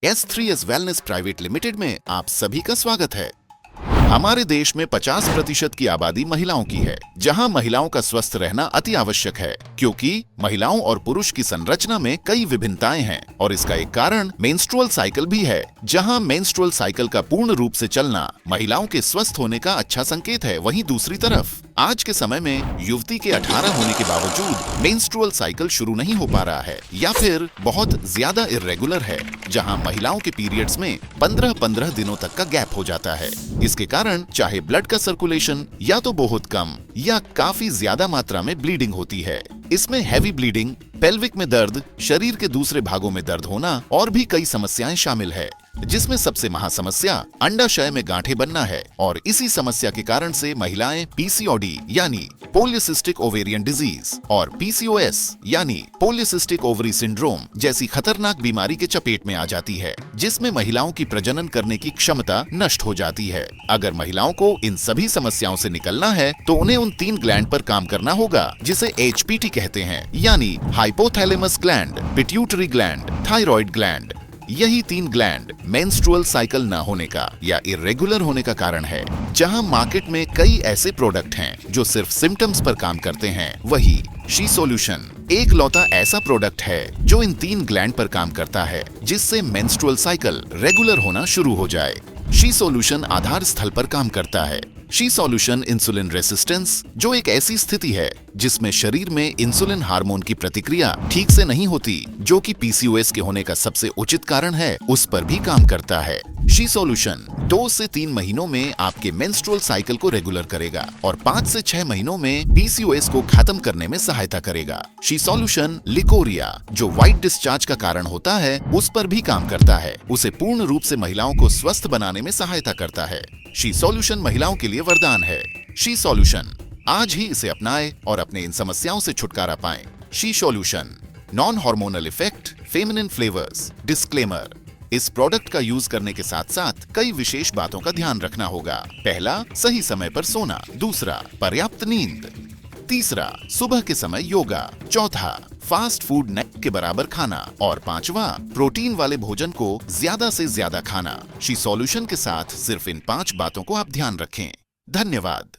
S3S wellness private limited में आप सभी का स्वागत है। हमारे देश में 50% की आबादी महिलाओं की है, जहां महिलाओं का स्वस्थ रहना अति आवश्यक है, क्योंकि महिलाओं और पुरुष की संरचना में कई विभिन्नताएं हैं और इसका एक कारण मेंस्ट्रुअल साइकिल भी है। जहां मेंस्ट्रुअल साइकिल का पूर्ण रूप से चलना महिलाओं के स्वस्थ होने का अच्छा संकेत है, वहीं दूसरी तरफ आज के समय में युवती के 18 होने के बावजूद मेंस्ट्रुअल साइकिल शुरू नहीं हो पा रहा है या फिर बहुत ज्यादा इर्रेगुलर है, जहां महिलाओं के पीरियड्स में 15-15 दिनों तक का गैप हो जाता है। इसके कारण चाहे ब्लड का सर्कुलेशन या तो बहुत कम या काफी ज्यादा मात्रा में ब्लीडिंग होती है। इसमें हैवी ब्लीडिंग, पेल्विक में दर्द, शरीर के दूसरे भागों में दर्द होना और भी कई समस्याएं शामिल है, जिसमें सबसे महासमस्या अंडाशय में गांठें बनना है और इसी समस्या के कारण से महिलाएं पीसीओडी यानी पॉलीसिस्टिक ओवेरियन डिजीज और पीसीओएस यानी पॉलीसिस्टिक ओवरी सिंड्रोम जैसी खतरनाक बीमारी के चपेट में आ जाती है, जिसमें महिलाओं की प्रजनन करने की क्षमता नष्ट हो जाती है। अगर महिलाओं को इन सभी समस्याओं से निकलना है तो उन्हें उन 3 ग्लैंड पर काम करना होगा, जिसे HPT कहते हैं, यानी hypothalamus gland, pituitary gland, thyroid gland. यही 3 ग्लैंड मेंस्ट्रुअल साइकिल न होने का या इर्रेगुलर होने का कारण है। जहां मार्केट में कई ऐसे प्रोडक्ट हैं जो सिर्फ सिम्टम्स पर काम करते हैं, वही शी सॉल्यूशन एक लौता ऐसा प्रोडक्ट है जो इन 3 ग्लैंड पर काम करता है, जिससे मेंस्ट्रुअल साइकिल रेगुलर होना शुरू हो जाए। शी सॉल्यूशन आधार स्थल पर काम करता है। शी सॉल्यूशन इंसुलिन रेसिस्टेंस, जो एक ऐसी स्थिति है जिसमें शरीर में इंसुलिन हार्मोन की प्रतिक्रिया ठीक से नहीं होती, जो कि पीसीओएस के होने का सबसे उचित कारण है, उस पर भी काम करता है। शी सॉल्यूशन 2 से 3 महीनों में आपके मेंस्ट्रुअल साइकिल को रेगुलर करेगा और 5 से 6 महीनों में पीसीओएस को खत्म करने में सहायता करेगा। शी सॉल्यूशन लिकोरिया, जो व्हाइट डिस्चार्ज का कारण होता है, उस पर भी काम करता है। उसे पूर्ण रूप से महिलाओं को स्वस्थ बनाने में सहायता करता है। शी सॉल्यूशन महिलाओं के लिए वरदान है। शी सॉल्यूशन, आज ही इसे अपनाएं और अपने इन समस्याओं से छुटकारा पाएं। She solution, non hormonal effect, feminine flavours. Disclaimer, इस प्रोडक्ट का यूज करने के साथ साथ कई विशेष बातों का ध्यान रखना होगा। पहला, सही समय पर सोना। दूसरा, पर्याप्त नींद। तीसरा, सुबह के समय योगा। चौथा, फास्ट फूड नेक के बराबर खाना। और 5वां, प्रोटीन वाले भोजन को ज्यादा से ज्यादा खाना। शी सॉल्यूशन के साथ सिर्फ इन 5 बातों को आप ध्यान रखें। धन्यवाद।